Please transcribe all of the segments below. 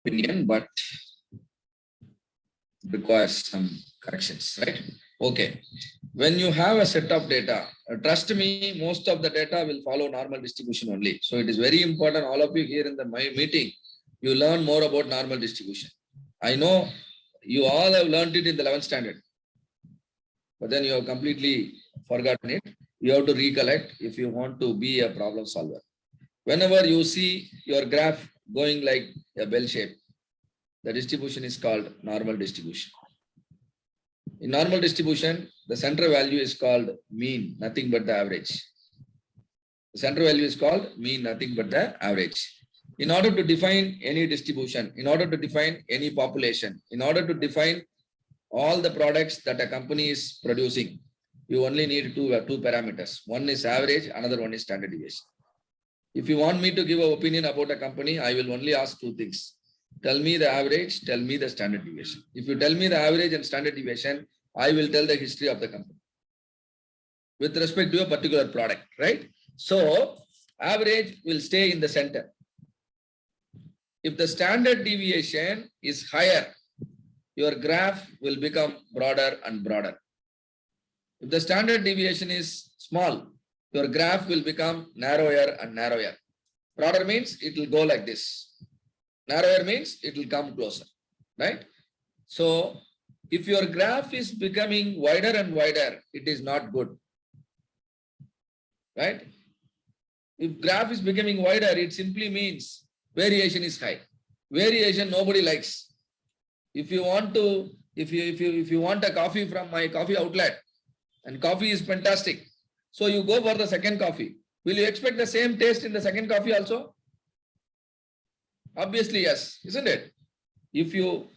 opinion, but requires some corrections, right? Okay. When you have a set of data, trust me, most of the data will follow normal distribution only. So it is very important, all of you here in the meeting, you learn more about normal distribution. I know you all have learned it in the 11th standard, but then you have completely forgotten it. You have to recollect if you want to be a problem solver. Whenever you see your graph going like a bell shape, the distribution is called normal distribution. In normal distribution, the center value is called mean, nothing but the average. The center value is called mean, nothing but the average. In order to define any distribution, in order to define any population, in order to define all the products that a company is producing, you only need two parameters. One is average, another one is standard deviation. If you want me to give an opinion about a company, I will only ask two things. Tell me the average, tell me the standard deviation. If you tell me the average and standard deviation, I will tell the history of the company with respect to a particular product, right? So average will stay in the center. If the standard deviation is higher, your graph will become broader and broader. If the standard deviation is small, your graph will become narrower and narrower. Broader means it will go like this. Narrower means it will come closer, right? So if your graph is becoming wider and wider, it is not good, right? If graph is becoming wider, it simply means variation is high. Variation nobody likes. If you want to, if you want a coffee from my coffee outlet and coffee is fantastic, so you go for the second coffee. Will you expect the same taste in the second coffee also? Obviously, yes, isn't it? If you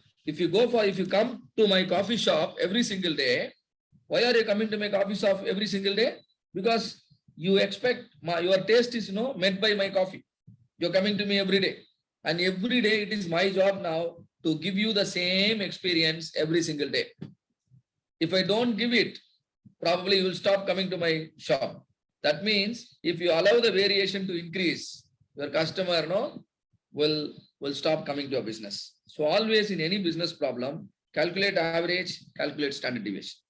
come to my coffee shop every single day, why are you coming to my coffee shop every single day? Because you expect your taste is met by my coffee. You're coming to me every day. And every day it is my job now to give you the same experience every single day. If I don't give it, probably you will stop coming to my shop. That means if you allow the variation to increase, your customer will stop coming to your business. So always in any business problem, calculate average, calculate standard deviation,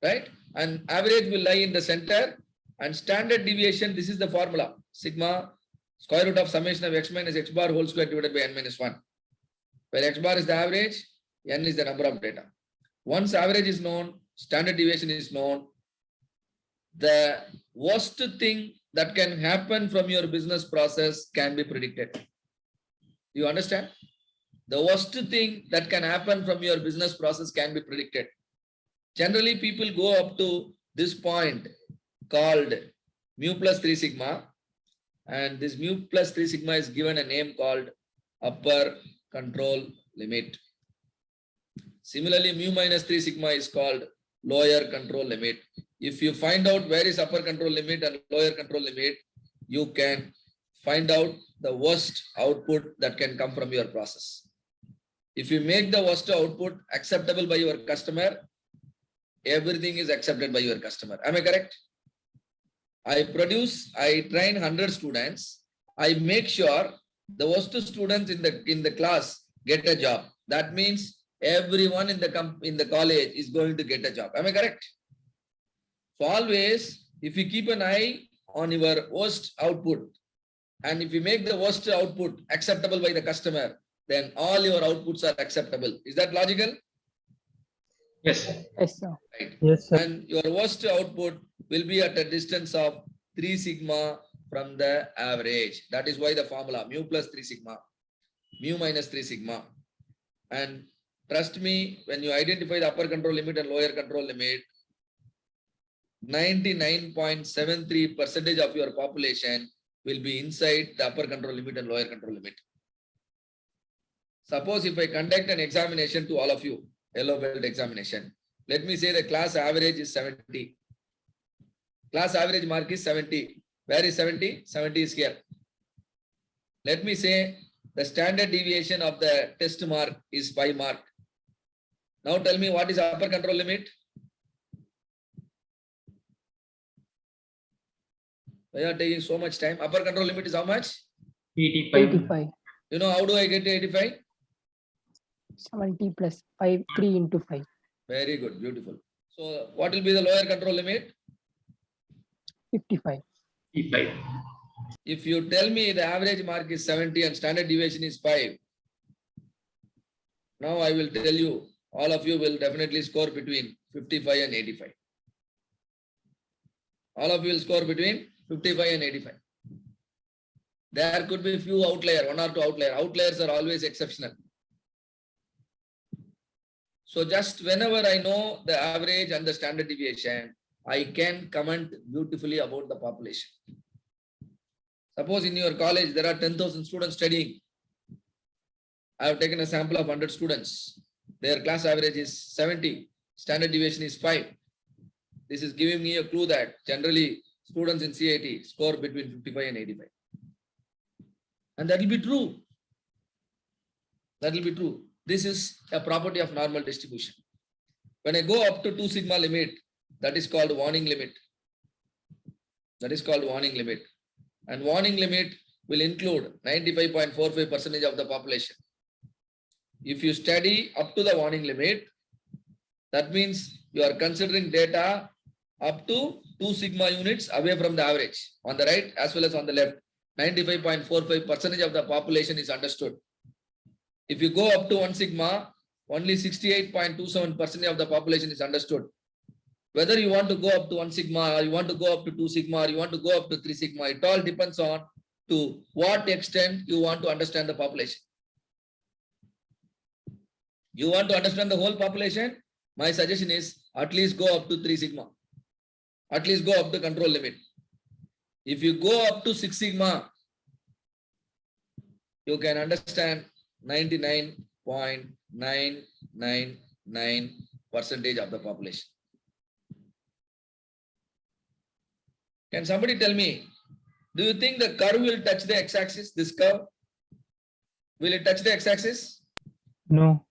right? And average will lie in the center and standard deviation, this is the formula, sigma square root of summation of x minus x bar whole square divided by n minus 1, where x bar is the average, n is the number of data. Once average is known, standard deviation is known, the worst thing that can happen from your business process can be predicted. You understand? The worst thing that can happen from your business process can be predicted. Generally, people go up to this point called mu plus 3 sigma, and this mu plus 3 sigma is given a name called upper control limit. Similarly, mu minus 3 sigma is called lower control limit. If you find out where is upper control limit and lower control limit, you can find out the worst output that can come from your process. If you make the worst output acceptable by your customer, everything is accepted by your customer. Am I correct? I train 100 students. I make sure the worst students in the class get a job. That means everyone in the college is going to get a job. Am I correct? So always, if you keep an eye on your worst output, and if you make the worst output acceptable by the customer, then all your outputs are acceptable. Is that logical? Yes. Yes, sir. Right. Yes, sir. And your worst output will be at a distance of 3 sigma from the average. That is why the formula mu plus 3 sigma, mu minus 3 sigma. And trust me, when you identify the upper control limit and lower control limit, 99.73% of your population will be inside the upper control limit and lower control limit. Suppose if I conduct an examination to all of you, yellow belt examination, let me say the class average is 70. Class average mark is 70. Where is 70? 70 is here. Let me say the standard deviation of the test mark is 5 mark. Now tell me what is upper control limit? Why are taking so much time? Upper control limit is how much? 85. 85. You know, how do I get 85? 70 plus 5, 3 into 5. Very good, beautiful. So what will be the lower control limit? 55. E5. If you tell me the average mark is 70 and standard deviation is 5, now I will tell you, all of you will definitely score between 55 and 85. All of you will score between 55 and 85. There could be a few outliers, 1 or 2 outliers. Outliers are always exceptional. So just whenever I know the average and the standard deviation, I can comment beautifully about the population. Suppose in your college, there are 10,000 students studying. I have taken a sample of 100 students. Their class average is 70. Standard deviation is 5. This is giving me a clue that generally students in CIT score between 55 and 85. And that will be true. That will be true. This is a property of normal distribution. When I go up to 2 sigma limit, that is called warning limit. That is called warning limit. And warning limit will include 95.45% of the population. If you study up to the warning limit, that means you are considering data up to 2 sigma units away from the average on the right as well as on the left. 95.45% of the population is understood. If you go up to 1 sigma, only 68.27% of the population is understood. Whether you want to go up to 1 sigma, or you want to go up to 2 sigma, or you want to go up to 3 sigma, it all depends on to what extent you want to understand the population. You want to understand the whole population? My suggestion is at least go up to 3 sigma. At least go up to control limit. If you go up to 6 sigma, you can understand 99.999% of the population. Can somebody tell me, do you think the curve will touch the x-axis, this curve? Will it touch the x-axis? No.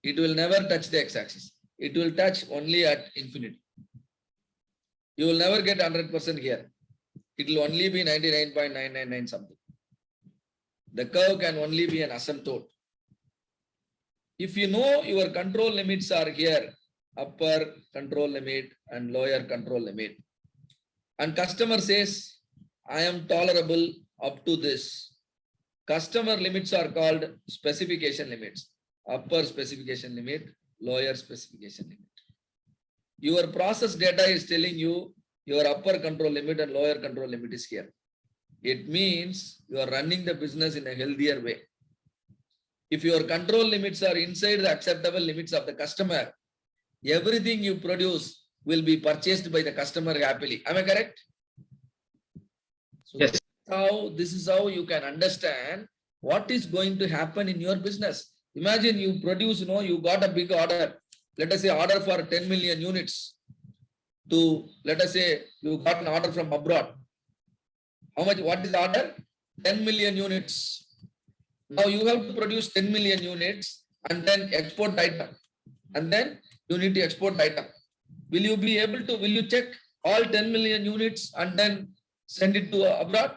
It will never touch the x-axis. It will touch only at infinity. You will never get 100% here. It will only be 99.999 something. The curve can only be an asymptote. If you know your control limits are here, upper control limit and lower control limit, and customer says, I am tolerable up to this. Customer limits are called specification limits. Upper specification limit, lower specification limit. Your process data is telling you your upper control limit and lower control limit is here. It means you are running the business in a healthier way. If your control limits are inside the acceptable limits of the customer, everything you produce will be purchased by the customer happily. Am I correct? So Yes. this is how you can understand what is going to happen in your business. Imagine you produce, you got a big order. Let us say order for 10 million units. Let us say you got an order from abroad. How much? What is the order? 10 million units. Now you have to produce 10 million units and then export item. And then you need to export item. Will you be able to, will you check all 10 million units and then send it to abroad?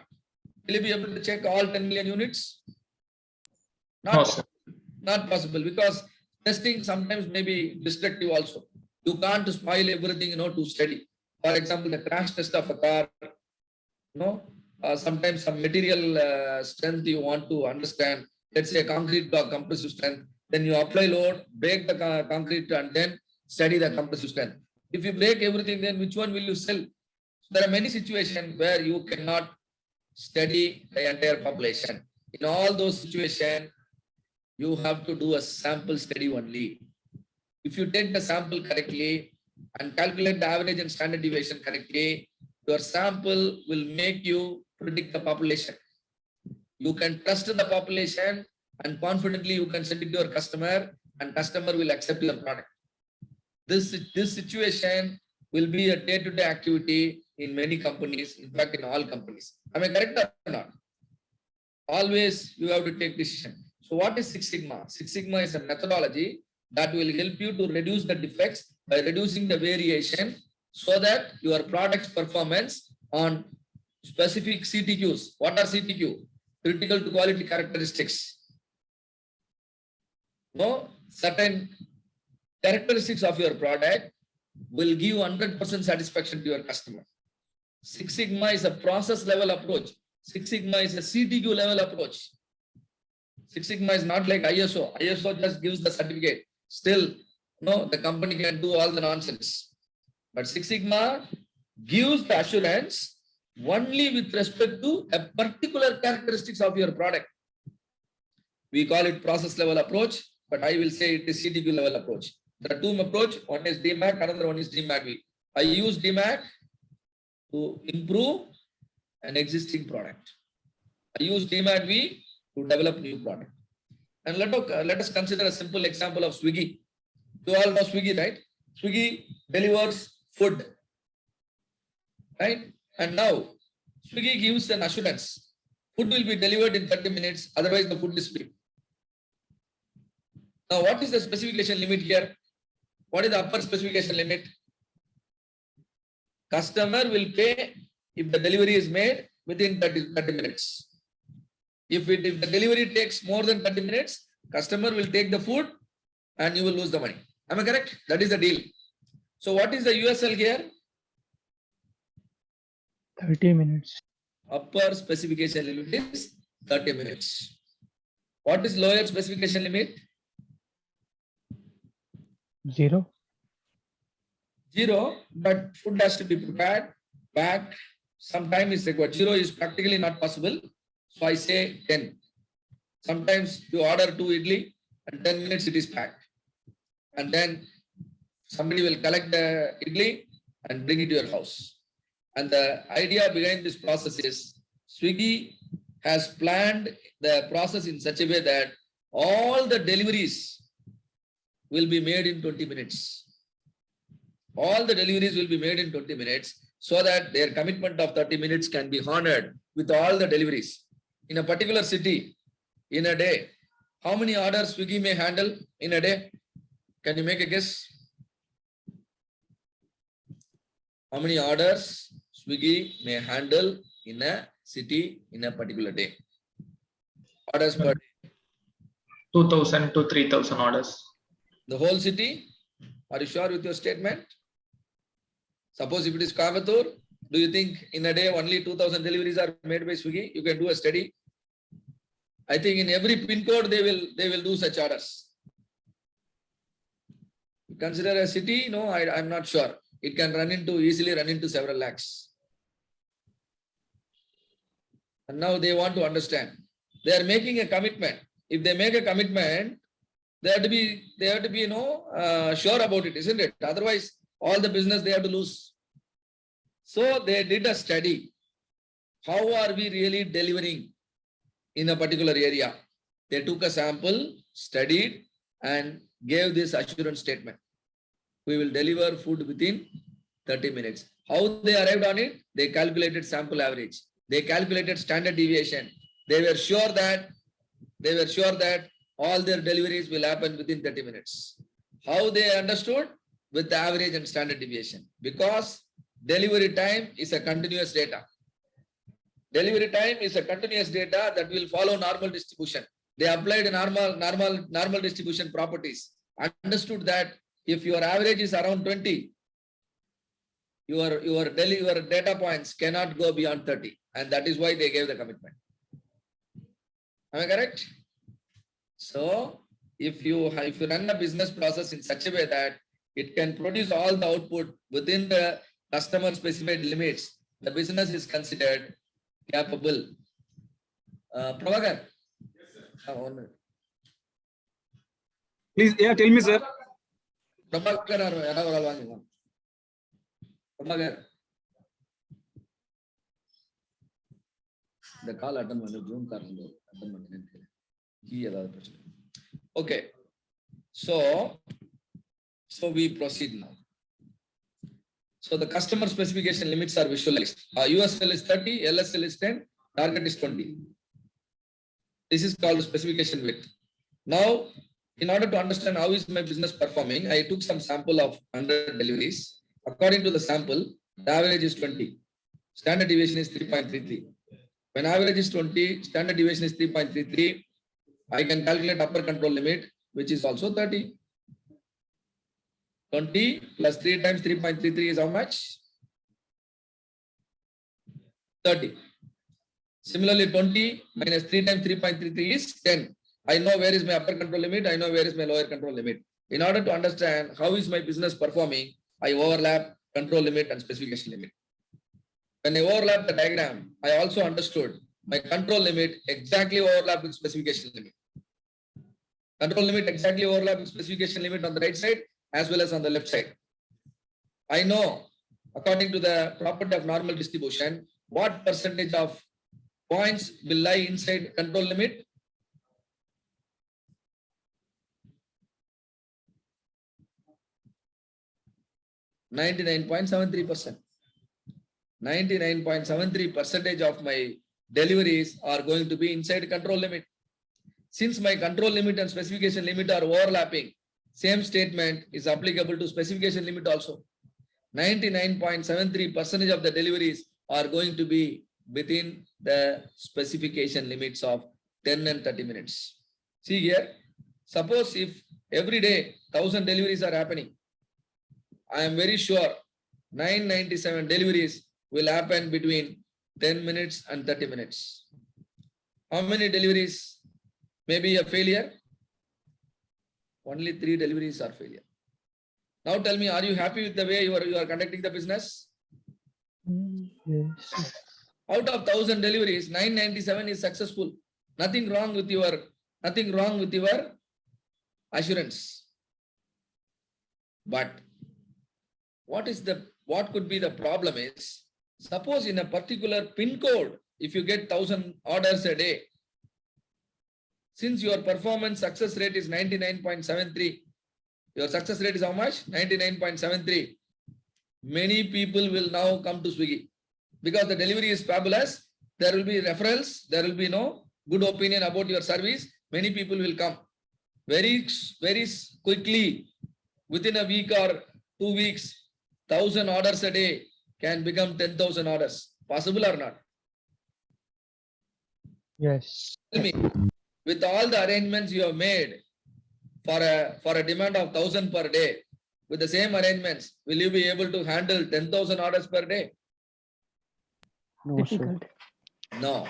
Will you be able to check all 10 million units? No, sir. Not possible, because testing sometimes may be destructive also. You can't spoil everything, to study. For example, the crash test of a car, sometimes some material strength you want to understand. Let's say concrete block compressive strength. Then you apply load, break the concrete and then study the compressive strength. If you break everything, then which one will you sell? There are many situations where you cannot study the entire population. In all those situations, you have to do a sample study only. If you take the sample correctly and calculate the average and standard deviation correctly, your sample will make you predict the population. You can trust the population and confidently you can send it to your customer and customer will accept your product. This situation will be a day-to-day activity in many companies, in fact, in all companies. Am I correct or not? Always you have to take decision. So what is Six Sigma? Six Sigma is a methodology that will help you to reduce the defects by reducing the variation so that your product's performance on specific CTQs. What are CTQ? Critical to quality characteristics. No, certain characteristics of your product will give 100% satisfaction to your customer. Six Sigma is a process level approach. Six Sigma is a CTQ level approach. Six Sigma is not like ISO. ISO just gives the certificate. Still, no, the company can do all the nonsense. But Six Sigma gives the assurance only with respect to a particular characteristics of your product. We call it process level approach, but I will say it is CTQ level approach. There are two approach. One is DMAC, another one is DMAC. I use DMAC to improve an existing product. I use DMAC to develop new product. And let us consider a simple example of Swiggy. You all know Swiggy, right? Swiggy delivers food, right? And now Swiggy gives an assurance. Food will be delivered in 30 minutes, otherwise the food is free. Now, what is the specification limit here? What is the upper specification limit? Customer will pay if the delivery is made within 30 minutes. If the delivery takes more than 30 minutes, customer will take the food and you will lose the money. Am I correct? That is the deal. So what is the USL here? 30 minutes. Upper specification limit is 30 minutes. What is lower specification limit? 0. 0, but food has to be prepared, packed. Some time is required. 0 is practically not possible. So I say 10. Sometimes you order 2 idli and 10 minutes it is packed. And then somebody will collect the idli and bring it to your house. And the idea behind this process is Swiggy has planned the process in such a way that all the deliveries will be made in 20 minutes. All the deliveries will be made in 20 minutes so that their commitment of 30 minutes can be honored with all the deliveries. In a particular city, in a day, how many orders Swiggy may handle in a day? Can you make a guess? How many orders Swiggy may handle in a city in a particular day? Orders per day. 2,000 to 3,000 orders. The whole city? Are you sure with your statement? Suppose if it is Coimbatore, do you think in a day only 2,000 deliveries are made by Swiggy? You can do a study. I think in every pin code they will do such orders. Consider a city? No, I'm not sure. It can easily run into several lakhs. And now they want to understand. They are making a commitment. If they make a commitment, they have to be sure about it, isn't it? Otherwise, all the business they have to lose. So they did a study. How are we really delivering in a particular area? They took a sample, studied, and gave this assurance statement. We will deliver food within 30 minutes. How they arrived on it? They calculated sample average. They calculated standard deviation. They were sure that all their deliveries will happen within 30 minutes. How they understood? With the average and standard deviation. Because delivery time is a continuous data. Delivery time is a continuous data that will follow normal distribution. They applied normal distribution properties. Understood that if your average is around 20, your data points cannot go beyond 30. And that is why they gave the commitment. Am I correct? So if you run a business process in such a way that it can produce all the output within the customer specified limits, the business is considered capable. Prabhakar. Yes, Please, yeah, tell me, sir. Prabhakar. The call attend Zoom call. Okay. So we proceed now. So the customer specification limits are visualized. USL is 30, LSL is 10, target is 20. This is called specification width. Now, in order to understand how is my business performing, I took some sample of 100 deliveries. According to the sample, the average is 20. Standard deviation is 3.33. When average is 20, standard deviation is 3.33. I can calculate upper control limit. which is also 30. 20 plus 3 times 3.33 is how much? 30. Similarly, 20 minus 3 times 3.33 is 10. I know where is my upper control limit. I know where is my lower control limit. In order to understand how is my business performing, I overlap control limit and specification limit. When I overlap the diagram, I also understood my control limit exactly overlap with specification limit. Control limit exactly overlap with specification limit on the right side as well as on the left side. I know according to the property of normal distribution, what percentage of points will lie inside control limit. (99.73%). 99.73% of my deliveries are going to be inside control limit. Since my control limit and specification limit are overlapping, same statement is applicable to specification limit also. 99.73% of the deliveries are going to be within the specification limits of 10 and 30 minutes. See here, suppose if every day 1000 deliveries are happening, I am very sure 997 deliveries will happen between 10 minutes and 30 minutes. How many deliveries may be a failure? Only 3 deliveries are failure. Now tell me, are you happy with the way you are conducting the business? Yes. Out of 1000 deliveries, 997 is successful. Nothing wrong with your assurance. But what could be the problem is, suppose in a particular pin code, if you get 1000 orders a day, since your performance success rate is 99.73, your success rate is how much? 99.73. Many people will now come to Swiggy because the delivery is fabulous. There will be referrals. There will be no good opinion about your service. Many people will come. Very, very quickly, within a week or 2 weeks, 1000 orders a day can become 10,000 orders. Possible or not? Yes. Tell me, with all the arrangements you have made for a demand of 1000 per day, with the same arrangements, will you be able to handle 10,000 orders per day? No, difficult. No.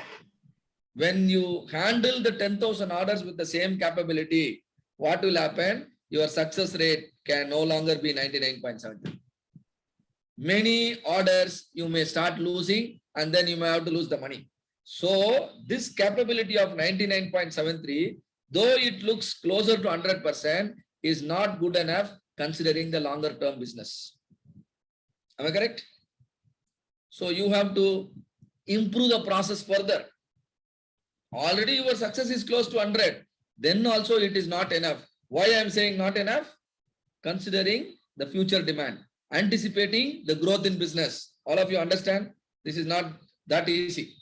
When you handle the 10,000 orders with the same capability, what will happen? Your success rate can no longer be 99.73. Many orders you may start losing and then you may have to lose the money. So this capability of 99.73, though it looks closer to 100%, is not good enough considering the longer term business. Am I correct? So you have to improve the process further. Already your success is close to 100. Then also it is not enough. Why I am saying not enough? Considering the future demand, anticipating the growth in business. All of you understand? This is not that easy.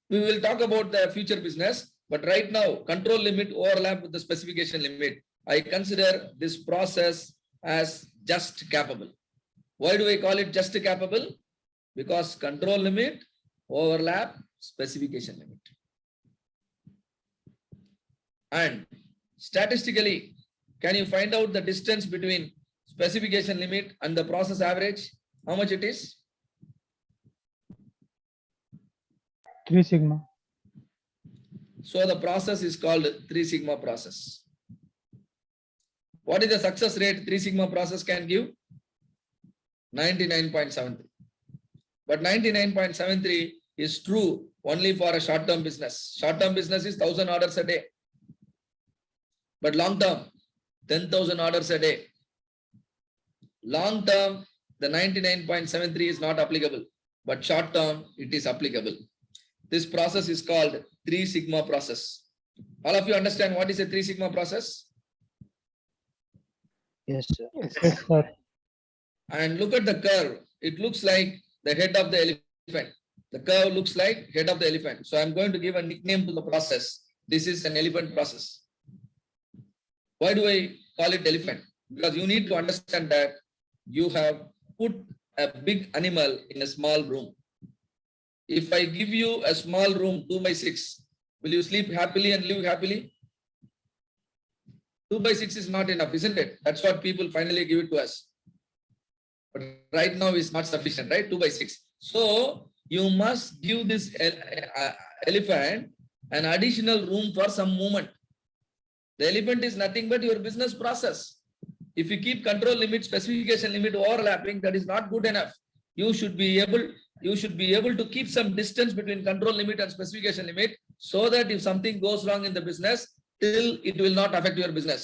We will talk about the future business, but right now, control limit overlap with the specification limit. I consider this process as just capable. Why do I call it just capable? Because control limit overlap specification limit. And statistically, can you find out the distance between specification limit and the process average? How much it is? 3 sigma. So the process is called 3 sigma process. What is the success rate 3 sigma process can give? 99.73. But 99.73 is true only for a short-term business. Short-term business is 1000 orders a day. But long-term, 10,000 orders a day. Long-term, the 99.73 is not applicable. But short-term, it is applicable. This process is called 3 sigma process. All of you understand what is a 3 sigma process? Yes, sir. Yes, sir. And look at the curve. It looks like the head of the elephant. The curve looks like head of the elephant. So I'm going to give a nickname to the process. This is an elephant process. Why do I call it elephant? Because you need to understand that you have put a big animal in a small room. If I give you a small room, 2 by 6, will you sleep happily and live happily? 2/6 is not enough, isn't it? That's what people finally give it to us. But right now is not sufficient, right? 2/6. So you must give this elephant an additional room for some movement. The elephant is nothing but your business process. If you keep control limit, specification limit overlapping, that is not good enough. You should be able to keep some distance between control limit and specification limit, so that if something goes wrong in the business, till it will not affect your business,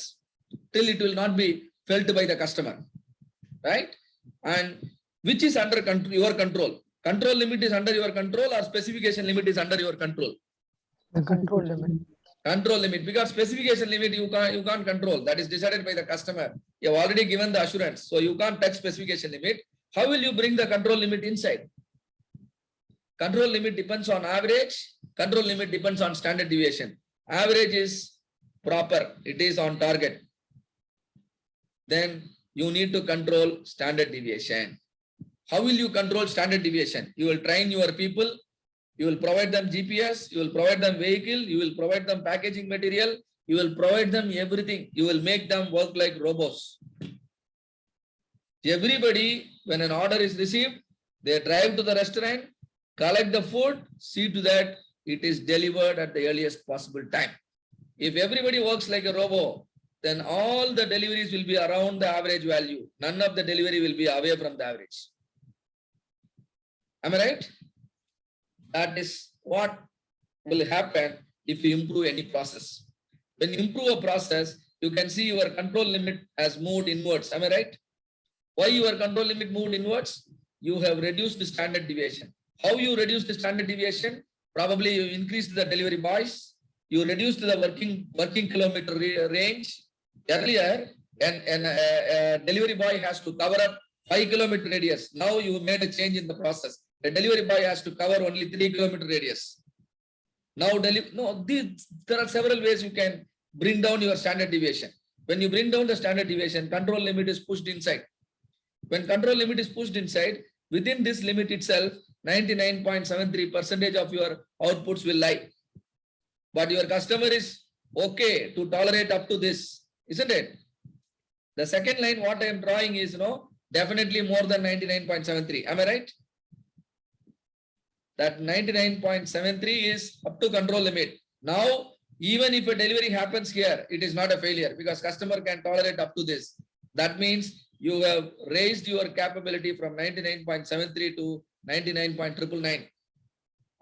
till it will not be felt by the customer, right? And which is under your control? Control limit is under your control, or specification limit is under your control? The control limit. Control limit, because specification limit you can't control. That is decided by the customer. You have already given the assurance, so you can't touch specification limit. How will you bring the control limit inside? Control limit depends on average. Control limit depends on standard deviation. Average is proper. It is on target. Then you need to control standard deviation. How will you control standard deviation? You will train your people. You will provide them GPS. You will provide them vehicle. You will provide them packaging material. You will provide them everything. You will make them work like robots. Everybody, when an order is received, they drive to the restaurant, collect the food, see to that it is delivered at the earliest possible time. If everybody works like a robot, then all the deliveries will be around the average value. None of the delivery will be away from the average. Am I right? That is what will happen if you improve any process. When you improve a process, you can see your control limit has moved inwards. Am I right? Why your control limit moved inwards? You have reduced the standard deviation. How you reduce the standard deviation? Probably you increased the delivery boys. You reduced the working kilometer range. Earlier, a delivery boy has to cover up 5-kilometer radius. Now you made a change in the process. The delivery boy has to cover only 3-kilometer radius. Now, there are several ways you can bring down your standard deviation. When you bring down the standard deviation, control limit is pushed inside. When control limit is pushed inside, within this limit itself, 99.73% of your outputs will lie. But your customer is okay to tolerate up to this, isn't it? The second line, what I am drawing is, definitely more than 99.73. Am I right? That 99.73 is up to control limit. Now, even if a delivery happens here, it is not a failure because customer can tolerate up to this. That means you have raised your capability from 99.73 to 99.999.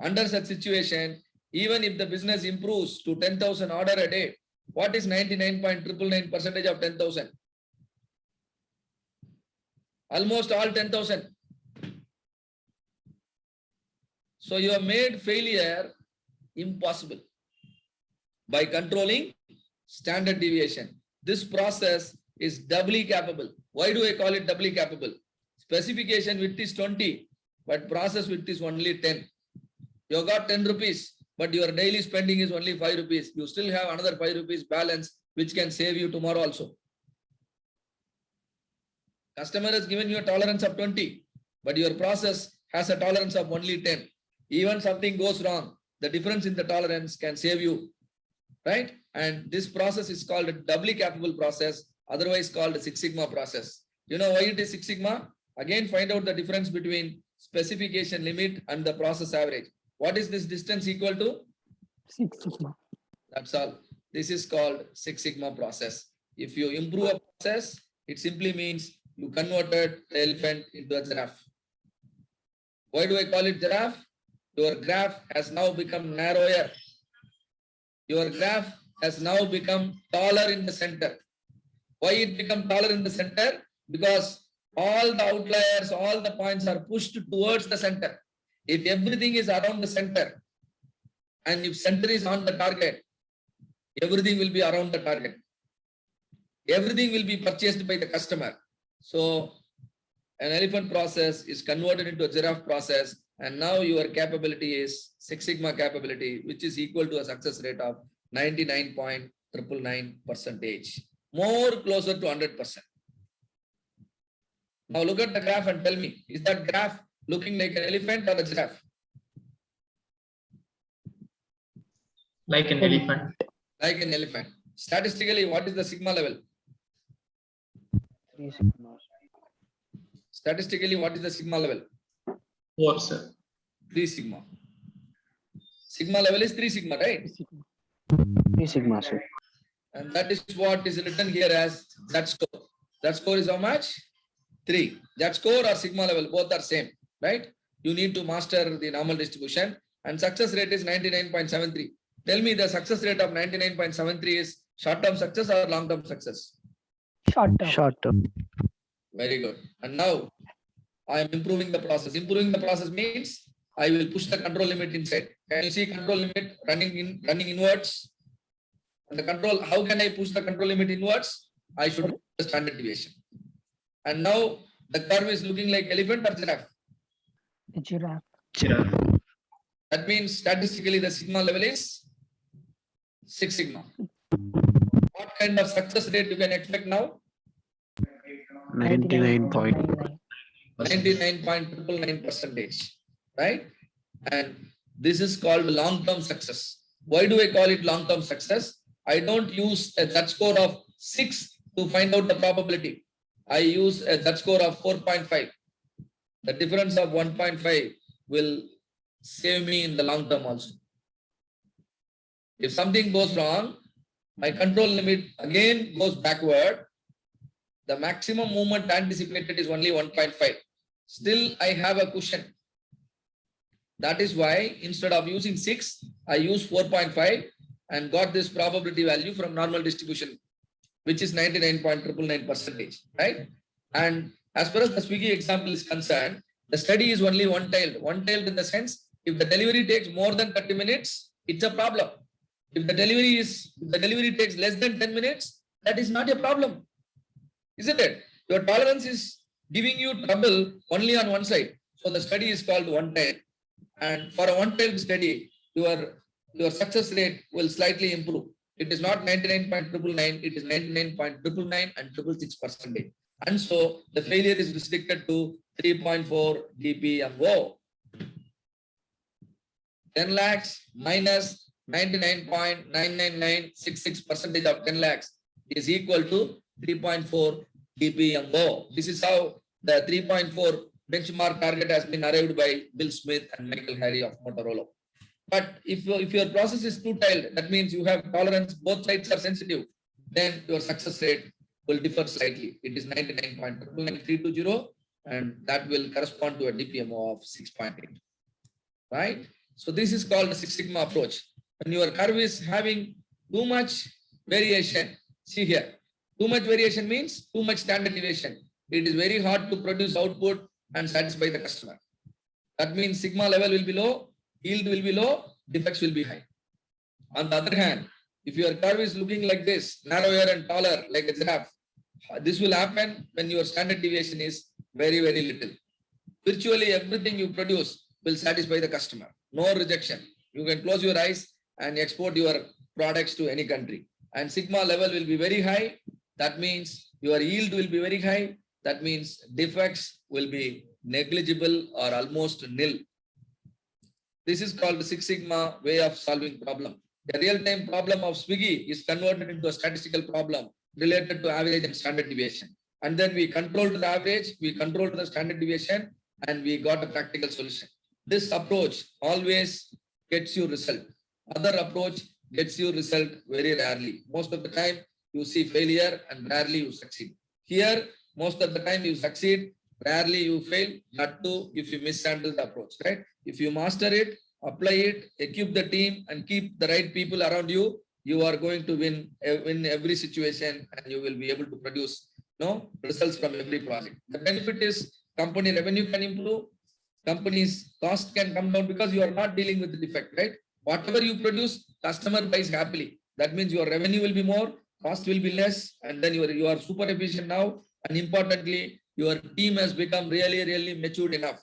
Under such situation, even if the business improves to 10,000 order a day, what is 99.999% of 10,000? Almost all 10,000. So you have made failure impossible by controlling standard deviation. This process is doubly capable. Why do I call it doubly capable? Specification width is 20, but process width is only 10. You got 10 rupees, but your daily spending is only 5 rupees. You still have another 5 rupees balance, which can save you tomorrow also. Customer has given you a tolerance of 20, but your process has a tolerance of only 10. Even something goes wrong, the difference in the tolerance can save you, right? And this process is called a doubly capable process, otherwise called a Six Sigma process. You know why it is Six Sigma? Again, find out the difference between specification limit and the process average. What is this distance equal to? 6 sigma. That's all. This is called Six Sigma process. If you improve a process, it simply means you converted the elephant into a giraffe. Why do I call it giraffe? Your graph has now become narrower. Your graph has now become taller in the center. Why it become taller in the center? Because all the outliers, all the points are pushed towards the center. If everything is around the center, and if center is on the target, everything will be around the target. Everything will be purchased by the customer. So an elephant process is converted into a giraffe process, and now your capability is Six Sigma capability, which is equal to a success rate of 99.999%, more closer to 100%. Now look at the graph and tell me, is that graph looking like an elephant or a giraffe? Like an elephant. Like an elephant. statistically, what is the sigma level? 3 sigma. Statistically, what is the sigma level? 4, sir. 3 sigma. Sigma level is 3 sigma, right? 3 sigma. 3 sigma, sir. And that is what is written here as that score. That score is how much? 3. That score or sigma level, both are same, right? You need to master the normal distribution, and success rate is 99.73. Tell me the success rate of 99.73 is short-term success or long-term success? Short term. Short term. Very good. And now I am improving the process. Improving the process means I will push the control limit inside. Can you see control limit running inwards? And the control, how can I push the control limit inwards? I should do the standard deviation. And now the curve is looking like elephant or giraffe. Giraffe. Giraffe. That means statistically the sigma level is 6 sigma. What kind of success rate you can expect now? 99.99. 99.999%, right? And this is called long-term success. Why do I call it long-term success? I don't use a Z score of 6 to find out the probability. I use a Z score of 4.5. The difference of 1.5 will save me in the long term also. If something goes wrong, my control limit again goes backward. The maximum movement anticipated is only 1.5. Still, I have a cushion. That is why instead of using 6, I use 4.5 and got this probability value from normal distribution, which is 99.999%, right? And as far as the Swiggy example is concerned, the study is only one-tailed. One-tailed in the sense, if the delivery takes more than 30 minutes, it's a problem. If the delivery takes less than 10 minutes, that is not a problem. Isn't it? Your tolerance is giving you trouble only on one side. So the study is called one-tailed. And for a one-tailed study, your success rate will slightly improve. It is not 99.999, it is 99.999 and 666%. And so the failure is restricted to 3.4 DPMO. 10 lakhs minus 99.99966% of 10 lakhs is equal to 3.4 DPMO. This is how the 3.4 benchmark target has been arrived by Bill Smith and Michael Harry of Motorola. But if your process is two-tailed, that means you have tolerance, both sides are sensitive, then your success rate will differ slightly. It is 99.99320, and that will correspond to a DPMO of 6.8, right? So this is called the Six Sigma approach. When your curve is having too much variation, see here, too much variation means too much standard deviation. It is very hard to produce output and satisfy the customer. That means sigma level will be low, yield will be low, defects will be high. On the other hand, if your curve is looking like this, narrower and taller like a giraffe, this will happen when your standard deviation is very, very little. Virtually everything you produce will satisfy the customer. No rejection. You can close your eyes and export your products to any country. And sigma level will be very high. That means your yield will be very high. That means defects will be negligible or almost nil. This is called the Six Sigma way of solving problem. The real-time problem of Swiggy is converted into a statistical problem related to average and standard deviation. And then we controlled the average, we controlled the standard deviation, and we got a practical solution. This approach always gets you result. Other approach gets you result very rarely. Most of the time you see failure and rarely you succeed. Here, most of the time you succeed, rarely you fail, not to if you mishandle the approach, right? If you master it, apply it, equip the team and keep the right people around you, you are going to win every situation and you will be able to produce results from every project. The benefit is company revenue can improve, company's cost can come down because you are not dealing with the defect, right? Whatever you produce, customer buys happily. That means your revenue will be more, cost will be less, and then you are super efficient now. And importantly, your team has become really, really matured enough.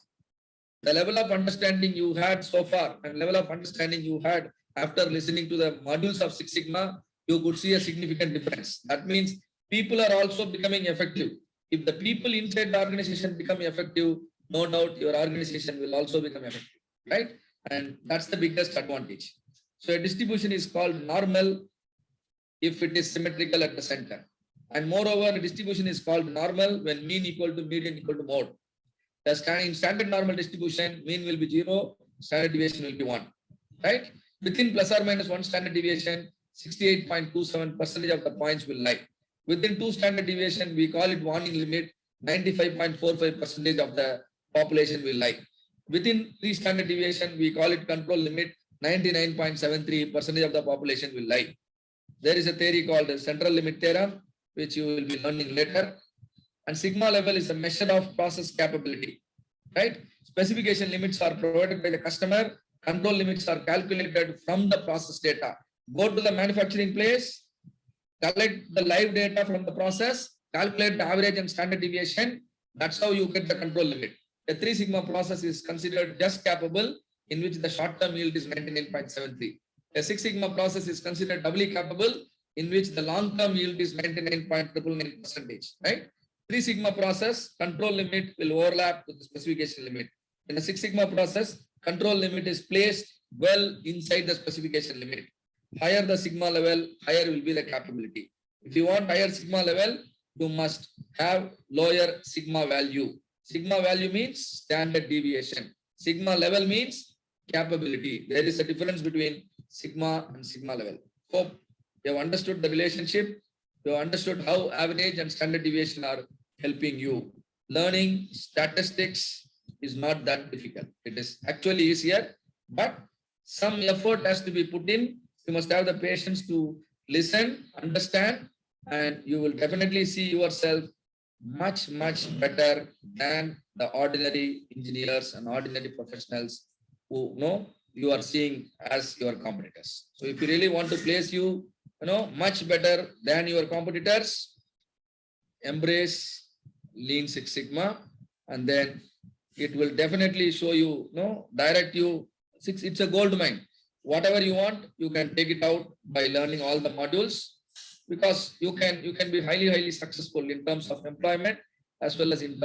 The level of understanding you had so far and level of understanding you had after listening to the modules of Six Sigma, you could see a significant difference. That means people are also becoming effective. If the people inside the organization become effective, no doubt your organization will also become effective, right? And that's the biggest advantage. So a distribution is called normal if it is symmetrical at the center. And moreover, the distribution is called normal when mean equal to median equal to mode. In standard normal distribution, mean will be 0, standard deviation will be 1. Right? Within plus or minus 1 standard deviation, 68.27% of the points will lie. Within 2 standard deviation, we call it warning limit, 95.45% of the population will lie. Within 3 standard deviation, we call it control limit, 99.73% of the population will lie. There is a theory called the central limit theorem, which you will be learning later. And sigma level is a measure of process capability, right? Specification limits are provided by the customer. Control limits are calculated from the process data. Go to the manufacturing place, collect the live data from the process, calculate the average and standard deviation. That's how you get the control limit. The 3 sigma process is considered just capable, in which the short-term yield is 99.73. The 6 sigma process is considered doubly capable, in which the long-term yield is 99.999%, right? 3 sigma process, control limit will overlap with the specification limit. In the 6 sigma process, control limit is placed well inside the specification limit. Higher the sigma level, higher will be the capability. If you want higher sigma level, you must have lower sigma value. Sigma value means standard deviation. Sigma level means capability. There is a difference between sigma and sigma level. Hope you have understood the relationship. You have understood how average and standard deviation are helping you. Learning statistics is not that difficult. It is actually easier, but some effort has to be put in. You must have the patience to listen, understand, and you will definitely see yourself much better than the ordinary engineers and ordinary professionals who know you are seeing as your competitors. So if you really want to place you much better than your competitors, embrace Lean Six Sigma, and then it will definitely show you, direct you. It's a gold mine. Whatever you want, you can take it out by learning all the modules, because you can be highly successful in terms of employment as well as in terms